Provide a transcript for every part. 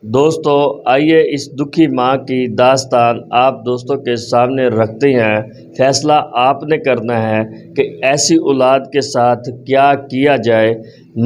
دوستو آئیے اس دکھی ماں کی داستان آپ دوستوں کے سامنے رکھتے ہیں۔ فیصلہ آپ نے کرنا ہے کہ ایسی اولاد کے ساتھ کیا کیا جائے۔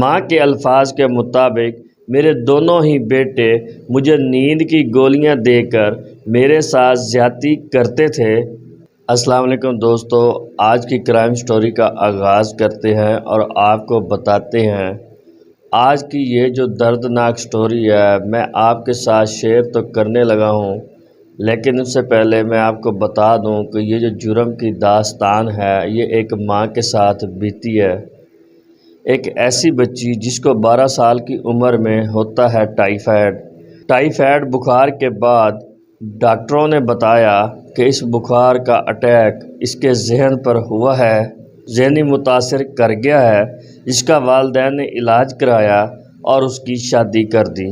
ماں کے الفاظ کے مطابق میرے دونوں ہی بیٹے مجھے نیند کی گولیاں دے کر میرے ساتھ زیادتی کرتے تھے۔ السلام علیکم دوستو، آج کی کرائم سٹوری کا آغاز کرتے ہیں اور آپ کو بتاتے ہیں آج کی یہ جو دردناک سٹوری ہے میں آپ کے ساتھ شیئر تو کرنے لگا ہوں، لیکن اس سے پہلے میں آپ کو بتا دوں کہ یہ جو جرم کی داستان ہے یہ ایک ماں کے ساتھ بیتی ہے۔ ایک ایسی بچی جس کو 12 سال کی عمر میں ہوتا ہے ٹائیفائڈ بخار کے بعد ڈاکٹروں نے بتایا کہ اس بخار کا اٹیک اس کے ذہن پر ہوا ہے، ذہنی متاثر کر گیا ہے، جس کا والدین نے علاج کرایا اور اس کی شادی کر دی۔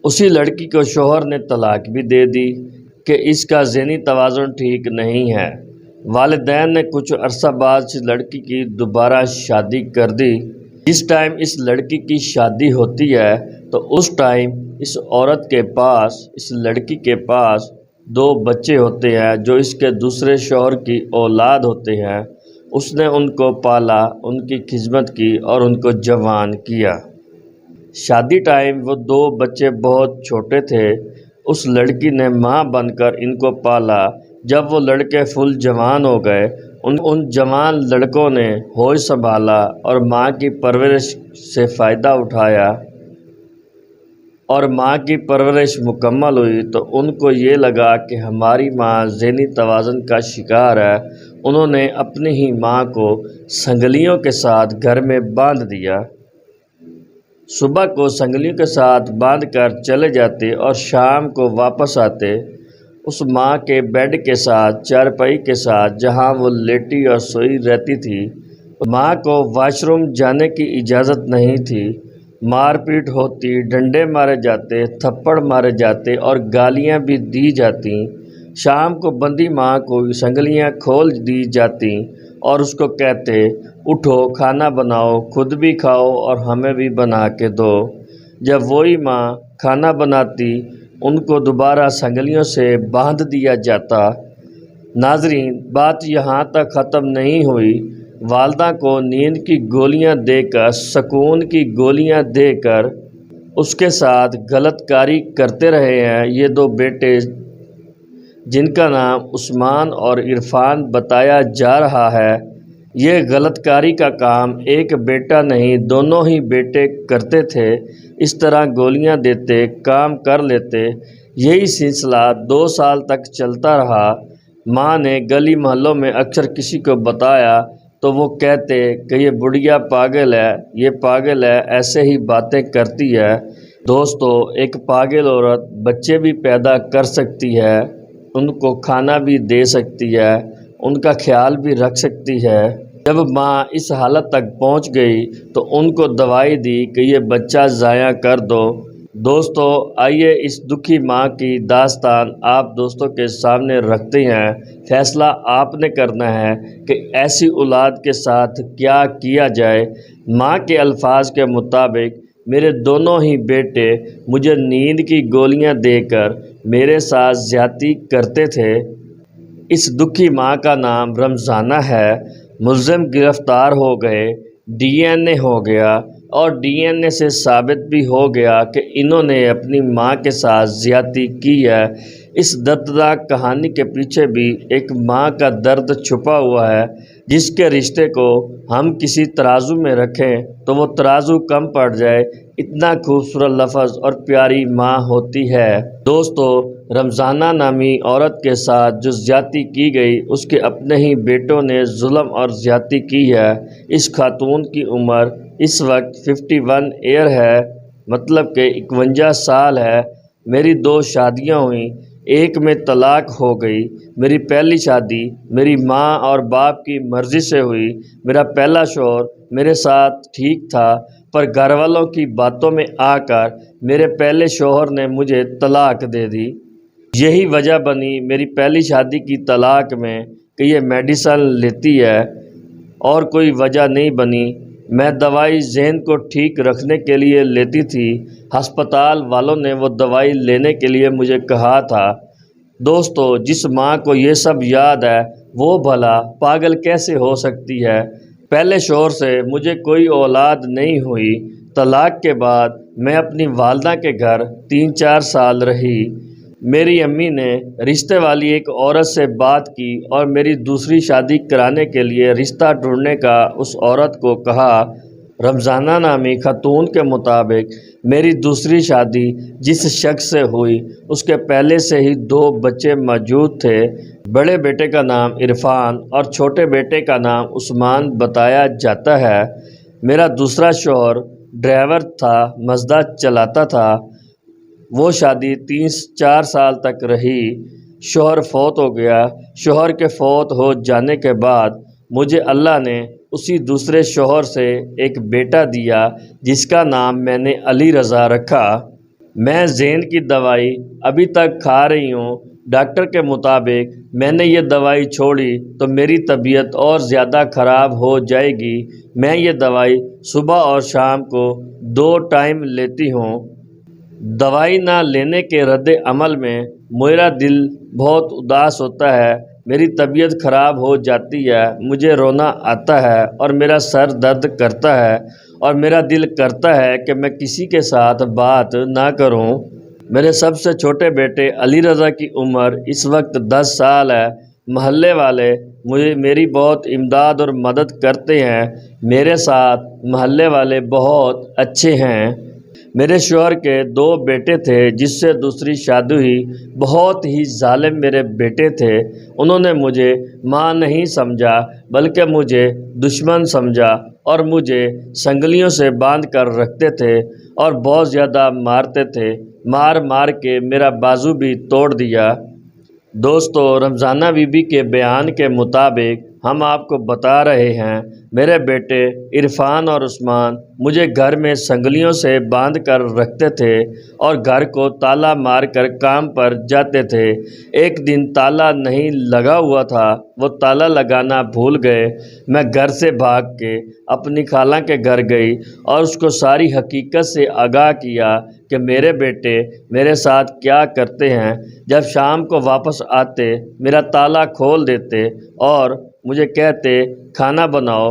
اسی لڑکی کو شوہر نے طلاق بھی دے دی کہ اس کا ذہنی توازن ٹھیک نہیں ہے۔ والدین نے کچھ عرصہ بعد اس لڑکی کی دوبارہ شادی کر دی۔ جس ٹائم اس لڑکی کی شادی ہوتی ہے تو اس ٹائم اس عورت کے پاس، اس لڑکی کے پاس 2 بچے ہوتے ہیں جو اس کے دوسرے شوہر کی اولاد ہوتے ہیں۔ اس نے ان کو پالا، ان کی خدمت کی اور ان کو جوان کیا۔ شادی ٹائم وہ 2 بچے بہت چھوٹے تھے۔ اس لڑکی نے ماں بن کر ان کو پالا۔ جب وہ لڑکے فل جوان ہو گئے، ان جوان لڑکوں نے ہوش سنبھالا اور ماں کی پرورش سے فائدہ اٹھایا اور ماں کی پرورش مکمل ہوئی تو ان کو یہ لگا کہ ہماری ماں ذہنی توازن کا شکار ہے۔ انہوں نے اپنی ہی ماں کو سنگلیوں کے ساتھ گھر میں باندھ دیا۔ صبح کو سنگلیوں کے ساتھ باندھ کر چلے جاتے اور شام کو واپس آتے اس ماں کے بیڈ کے ساتھ، چارپائی کے ساتھ جہاں وہ لیٹی اور سوئی رہتی تھی۔ ماں کو واش روم جانے کی اجازت نہیں تھی۔ مار پیٹ ہوتی، ڈنڈے مارے جاتے، تھپڑ مارے جاتے اور گالیاں بھی دی جاتی۔ شام کو بندی ماں کو سنگلیاں کھول دی جاتی اور اس کو کہتے اٹھو، کھانا بناؤ، خود بھی کھاؤ اور ہمیں بھی بنا کے دو۔ جب وہی ماں کھانا بناتی ان کو دوبارہ سنگلیوں سے باندھ دیا جاتا۔ ناظرین، بات یہاں تک ختم نہیں ہوئی۔ والدہ کو نیند کی گولیاں دے کر، سکون کی گولیاں دے کر اس کے ساتھ غلط کاری کرتے رہے ہیں یہ 2 بیٹے جن کا نام عثمان اور عرفان بتایا جا رہا ہے۔ یہ غلط کاری کا کام ایک بیٹا نہیں، دونوں ہی بیٹے کرتے تھے۔ اس طرح گولیاں دیتے، کام کر لیتے۔ یہی سلسلہ 2 سال تک چلتا رہا۔ ماں نے گلی محلوں میں اکثر کسی کو بتایا تو وہ کہتے کہ یہ بڑھیا پاگل ہے، یہ پاگل ہے، ایسے ہی باتیں کرتی ہے۔ دوستو، ایک پاگل عورت بچے بھی پیدا کر سکتی ہے، ان کو کھانا بھی دے سکتی ہے، ان کا خیال بھی رکھ سکتی ہے۔ جب ماں اس حالت تک پہنچ گئی تو ان کو دوائی دی کہ یہ بچہ ضائع کر دو۔ دوستو آئیے اس دکھی ماں کی داستان آپ دوستوں کے سامنے رکھتے ہیں۔ فیصلہ آپ نے کرنا ہے کہ ایسی اولاد کے ساتھ کیا کیا جائے۔ ماں کے الفاظ کے مطابق میرے دونوں ہی بیٹے مجھے نیند کی گولیاں دے کر میرے ساتھ زیادتی کرتے تھے۔ اس دکھی ماں کا نام رمضانہ ہے۔ ملزم گرفتار ہو گئے، ڈی این اے ہو گیا اور ڈی این اے سے ثابت بھی ہو گیا کہ انہوں نے اپنی ماں کے ساتھ زیادتی کی ہے۔ اس دردناک کہانی کے پیچھے بھی ایک ماں کا درد چھپا ہوا ہے۔ جس کے رشتے کو ہم کسی ترازو میں رکھیں تو وہ ترازو کم پڑ جائے، اتنا خوبصورت لفظ اور پیاری ماں ہوتی ہے۔ دوستو، رمضانہ نامی عورت کے ساتھ جو زیادتی کی گئی اس کے اپنے ہی بیٹوں نے ظلم اور زیادتی کی ہے۔ اس خاتون کی عمر اس وقت 51 ایئر ہے، مطلب کہ 51 سال ہے۔ میری 2 شادیاں ہوئیں، ایک میں طلاق ہو گئی۔ میری پہلی شادی میری ماں اور باپ کی مرضی سے ہوئی۔ میرا پہلا شوہر میرے ساتھ ٹھیک تھا، پر گھر والوں کی باتوں میں آ کر میرے پہلے شوہر نے مجھے طلاق دے دی۔ یہی وجہ بنی میری پہلی شادی کی طلاق میں کہ یہ میڈیسن لیتی ہے، اور کوئی وجہ نہیں بنی۔ میں دوائی ذہن کو ٹھیک رکھنے کے لیے لیتی تھی۔ ہسپتال والوں نے وہ دوائی لینے کے لیے مجھے کہا تھا۔ دوستو، جس ماں کو یہ سب یاد ہے وہ بھلا پاگل کیسے ہو سکتی ہے؟ پہلے شوہر سے مجھے کوئی اولاد نہیں ہوئی۔ طلاق کے بعد میں اپنی والدہ کے گھر 3-4 سال رہی۔ میری امی نے رشتے والی ایک عورت سے بات کی اور میری دوسری شادی کرانے کے لیے رشتہ ڈھونڈنے کا اس عورت کو کہا۔ رمضانہ نامی خاتون کے مطابق میری دوسری شادی جس شخص سے ہوئی اس کے پہلے سے ہی 2 بچے موجود تھے۔ بڑے بیٹے کا نام عرفان اور چھوٹے بیٹے کا نام عثمان بتایا جاتا ہے۔ میرا دوسرا شوہر ڈرائیور تھا، مزدا چلاتا تھا۔ وہ شادی 3-4 سال تک رہی۔ شوہر فوت ہو گیا۔ شوہر کے فوت ہو جانے کے بعد مجھے اللہ نے اسی دوسرے شوہر سے ایک بیٹا دیا جس کا نام میں نے علی رضا رکھا۔ میں ذہن کی دوائی ابھی تک کھا رہی ہوں۔ ڈاکٹر کے مطابق میں نے یہ دوائی چھوڑی تو میری طبیعت اور زیادہ خراب ہو جائے گی۔ میں یہ دوائی صبح اور شام کو 2 ٹائم لیتی ہوں۔ دوائی نہ لینے کے رد عمل میں میرا دل بہت اداس ہوتا ہے، میری طبیعت خراب ہو جاتی ہے، مجھے رونا آتا ہے اور میرا سر درد کرتا ہے اور میرا دل کرتا ہے کہ میں کسی کے ساتھ بات نہ کروں۔ میرے سب سے چھوٹے بیٹے علی رضا کی عمر اس وقت 10 سال ہے۔ محلے والے میری بہت امداد اور مدد کرتے ہیں۔ میرے ساتھ محلے والے بہت اچھے ہیں۔ میرے شوہر کے 2 بیٹے تھے جس سے دوسری شادی ہوئی۔ بہت ہی ظالم میرے بیٹے تھے۔ انہوں نے مجھے ماں نہیں سمجھا بلکہ مجھے دشمن سمجھا اور مجھے سنگلیوں سے باندھ کر رکھتے تھے اور بہت زیادہ مارتے تھے۔ مار کے میرا بازو بھی توڑ دیا۔ دوستو، رمضانہ بی بی کے بیان کے مطابق ہم آپ کو بتا رہے ہیں، میرے بیٹے عرفان اور عثمان مجھے گھر میں سنگلیوں سے باندھ کر رکھتے تھے اور گھر کو تالا مار کر کام پر جاتے تھے۔ ایک دن تالا نہیں لگا ہوا تھا، وہ تالا لگانا بھول گئے۔ میں گھر سے بھاگ کے اپنی خالہ کے گھر گئی اور اس کو ساری حقیقت سے آگاہ کیا کہ میرے بیٹے میرے ساتھ کیا کرتے ہیں۔ جب شام کو واپس آتے میرا تالا کھول دیتے اور مجھے کہتے کھانا بناؤ۔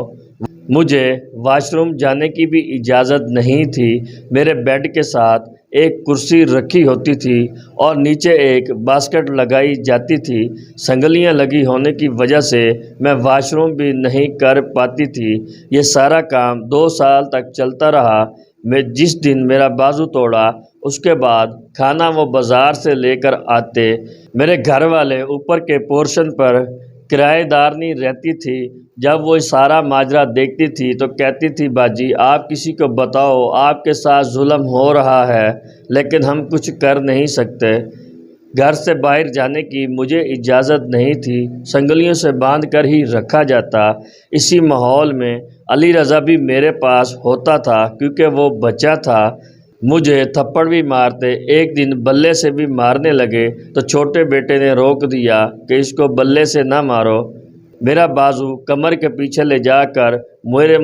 مجھے واش روم جانے کی بھی اجازت نہیں تھی۔ میرے بیڈ کے ساتھ ایک کرسی رکھی ہوتی تھی اور نیچے ایک باسکٹ لگائی جاتی تھی۔ سنگلیاں لگی ہونے کی وجہ سے میں واش روم بھی نہیں کر پاتی تھی۔ یہ سارا کام 2 سال تک چلتا رہا۔ میں جس دن میرا بازو توڑا اس کے بعد کھانا وہ بازار سے لے کر آتے۔ میرے گھر والے اوپر کے پورشن پر کرایہ دارنی رہتی تھی۔ جب وہ سارا ماجرا دیکھتی تھی تو کہتی تھی باجی آپ کسی کو بتاؤ، آپ کے ساتھ ظلم ہو رہا ہے، لیکن ہم کچھ کر نہیں سکتے۔ گھر سے باہر جانے کی مجھے اجازت نہیں تھی، سنگلیوں سے باندھ کر ہی رکھا جاتا۔ اسی ماحول میں علی رضا بھی میرے پاس ہوتا تھا کیونکہ وہ بچہ تھا۔ مجھے تھپڑ بھی مارتے، ایک دن بلے سے بھی مارنے لگے تو چھوٹے بیٹے نے روک دیا کہ اس کو بلے سے نہ مارو۔ میرا بازو کمر کے پیچھے لے جا کر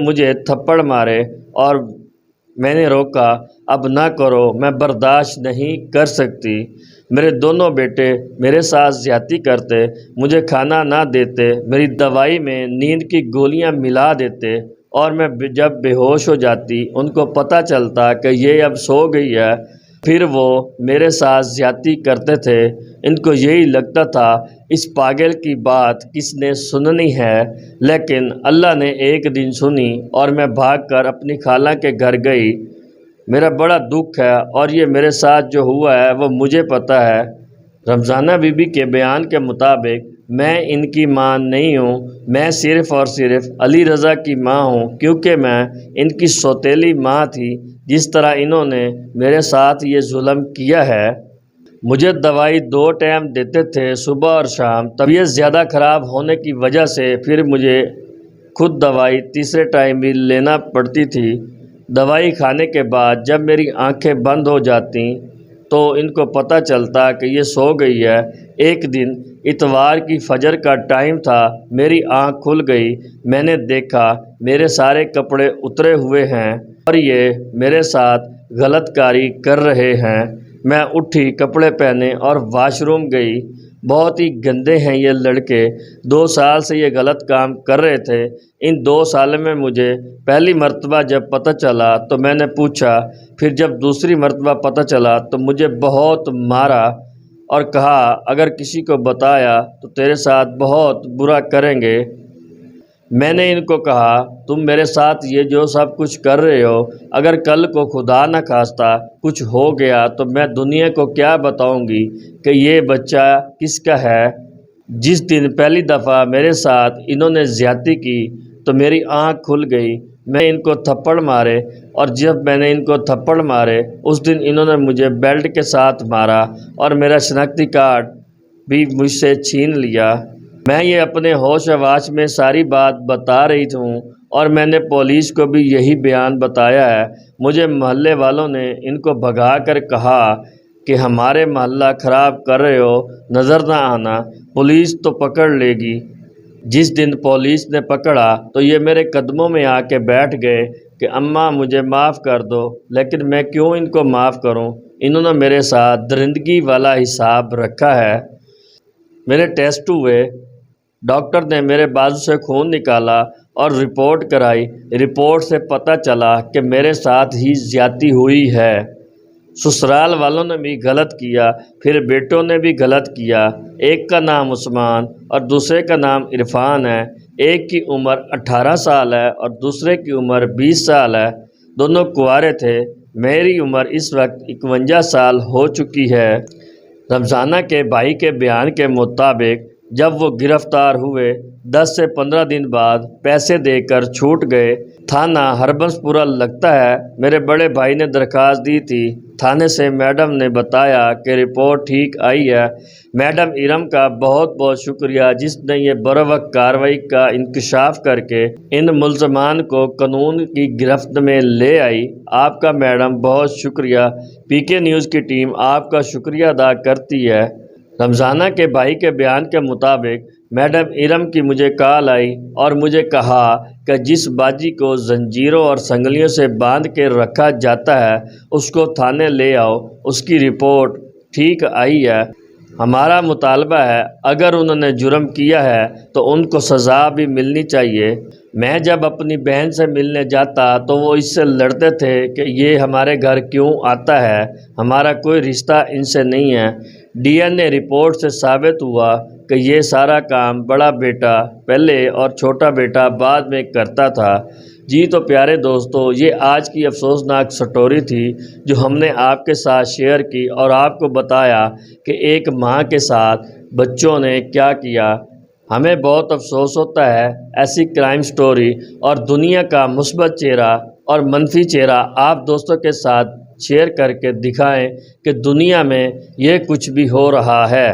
مجھے تھپڑ مارے اور میں نے روکا، اب نہ کرو، میں برداشت نہیں کر سکتی۔ میرے دونوں بیٹے میرے ساتھ زیادتی کرتے، مجھے کھانا نہ دیتے، میری دوائی میں نیند کی گولیاں ملا دیتے اور میں جب بے ہوش ہو جاتی ان کو پتہ چلتا کہ یہ اب سو گئی ہے، پھر وہ میرے ساتھ زیادتی کرتے تھے۔ ان کو یہی لگتا تھا اس پاگل کی بات کس نے سننی ہے، لیکن اللہ نے ایک دن سنی اور میں بھاگ کر اپنی خالہ کے گھر گئی۔ میرا بڑا دکھ ہے اور یہ میرے ساتھ جو ہوا ہے وہ مجھے پتہ ہے۔ رمضانہ بی بی کے بیان کے مطابق میں ان کی ماں نہیں ہوں، میں صرف اور صرف علی رضا کی ماں ہوں، کیونکہ میں ان کی سوتیلی ماں تھی۔ جس طرح انہوں نے میرے ساتھ یہ ظلم کیا ہے، مجھے دوائی 2 ٹائم دیتے تھے، صبح اور شام۔ طبیعت زیادہ خراب ہونے کی وجہ سے پھر مجھے خود دوائی تیسرے ٹائم بھی لینا پڑتی تھی۔ دوائی کھانے کے بعد جب میری آنکھیں بند ہو جاتیں تو ان کو پتہ چلتا کہ یہ سو گئی ہے۔ ایک دن اتوار کی فجر کا ٹائم تھا، میری آنکھ کھل گئی، میں نے دیکھا میرے سارے کپڑے اترے ہوئے ہیں اور یہ میرے ساتھ غلط کاری کر رہے ہیں۔ میں اٹھی، کپڑے پہنے اور واش روم گئی۔ بہت ہی گندے ہیں یہ لڑکے، 2 سال سے یہ غلط کام کر رہے تھے۔ ان 2 سال میں مجھے پہلی مرتبہ جب پتہ چلا تو میں نے پوچھا، پھر جب دوسری مرتبہ پتہ چلا تو مجھے بہت مارا اور کہا اگر کسی کو بتایا تو تیرے ساتھ بہت برا کریں گے۔ میں نے ان کو کہا تم میرے ساتھ یہ جو سب کچھ کر رہے ہو، اگر کل کو خدا نہ خواستہ کچھ ہو گیا تو میں دنیا کو کیا بتاؤں گی کہ یہ بچہ کس کا ہے۔ جس دن پہلی دفعہ میرے ساتھ انہوں نے زیادتی کی تو میری آنکھ کھل گئی، میں ان کو تھپڑ مارے، اور جب میں نے ان کو تھپڑ مارے اس دن انہوں نے مجھے بیلٹ کے ساتھ مارا اور میرا شناختی کارڈ بھی مجھ سے چھین لیا۔ میں یہ اپنے ہوش آواز میں ساری بات بتا رہی ہوں اور میں نے پولیس کو بھی یہی بیان بتایا ہے۔ مجھے محلے والوں نے ان کو بھگا کر کہا کہ ہمارے محلہ خراب کر رہے ہو، نظر نہ آنا، پولیس تو پکڑ لے گی۔ جس دن پولیس نے پکڑا تو یہ میرے قدموں میں آ کے بیٹھ گئے کہ اماں مجھے معاف کر دو، لیکن میں کیوں ان کو معاف کروں؟ انہوں نے میرے ساتھ درندگی والا حساب رکھا ہے۔ میرے ٹیسٹ ہوئے، ڈاکٹر نے میرے بازو سے خون نکالا اور رپورٹ کرائی۔ رپورٹ سے پتہ چلا کہ میرے ساتھ ہی زیادتی ہوئی ہے۔ سسرال والوں نے بھی غلط کیا، پھر بیٹوں نے بھی غلط کیا۔ ایک کا نام عثمان اور دوسرے کا نام عرفان ہے۔ ایک کی عمر 18 سال ہے اور دوسرے کی عمر 20 سال ہے۔ دونوں کنوارے تھے۔ میری عمر اس وقت 51 سال ہو چکی ہے۔ رمضانہ کے بھائی کے بیان کے مطابق جب وہ گرفتار ہوئے 10 سے 15 دن بعد پیسے دے کر چھوٹ گئے۔ تھانہ ہربنس پورہ لگتا ہے۔ میرے بڑے بھائی نے درخواست دی تھی۔ تھانے سے میڈم نے بتایا کہ رپورٹ ٹھیک آئی ہے۔ میڈم ارم کا بہت بہت شکریہ جس نے یہ بروقت کارروائی کا انکشاف کر کے ان ملزمان کو قانون کی گرفت میں لے آئی۔ آپ کا میڈم بہت شکریہ۔ پی کے نیوز کی ٹیم آپ کا شکریہ ادا کرتی ہے۔ رمضانہ کے بھائی کے بیان کے مطابق میڈم ارم کی مجھے کال آئی اور مجھے کہا کہ جس باجی کو زنجیروں اور سنگلیوں سے باندھ کے رکھا جاتا ہے اس کو تھانے لے آؤ، اس کی رپورٹ ٹھیک آئی ہے۔ ہمارا مطالبہ ہے اگر انہوں نے جرم کیا ہے تو ان کو سزا بھی ملنی چاہیے۔ میں جب اپنی بہن سے ملنے جاتا تو وہ اس سے لڑتے تھے کہ یہ ہمارے گھر کیوں آتا ہے، ہمارا کوئی رشتہ ان سے نہیں ہے۔ ڈی این اے رپورٹ سے ثابت ہوا کہ یہ سارا کام بڑا بیٹا پہلے اور چھوٹا بیٹا بعد میں کرتا تھا۔ جی تو پیارے دوستو، یہ آج کی افسوسناک سٹوری تھی جو ہم نے آپ کے ساتھ شیئر کی اور آپ کو بتایا کہ ایک ماں کے ساتھ بچوں نے کیا کیا۔ ہمیں بہت افسوس ہوتا ہے ایسی کرائم سٹوری اور دنیا کا مثبت چہرہ اور منفی چہرہ آپ دوستوں کے ساتھ شیئر کر کے دکھائیں کہ دنیا میں یہ کچھ بھی ہو رہا ہے۔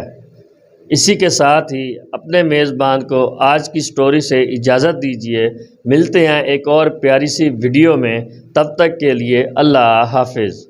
اسی کے ساتھ ہی اپنے میزبان کو آج کی سٹوری سے اجازت دیجیے۔ ملتے ہیں ایک اور پیاری سی ویڈیو میں، تب تک کے لیے اللہ حافظ۔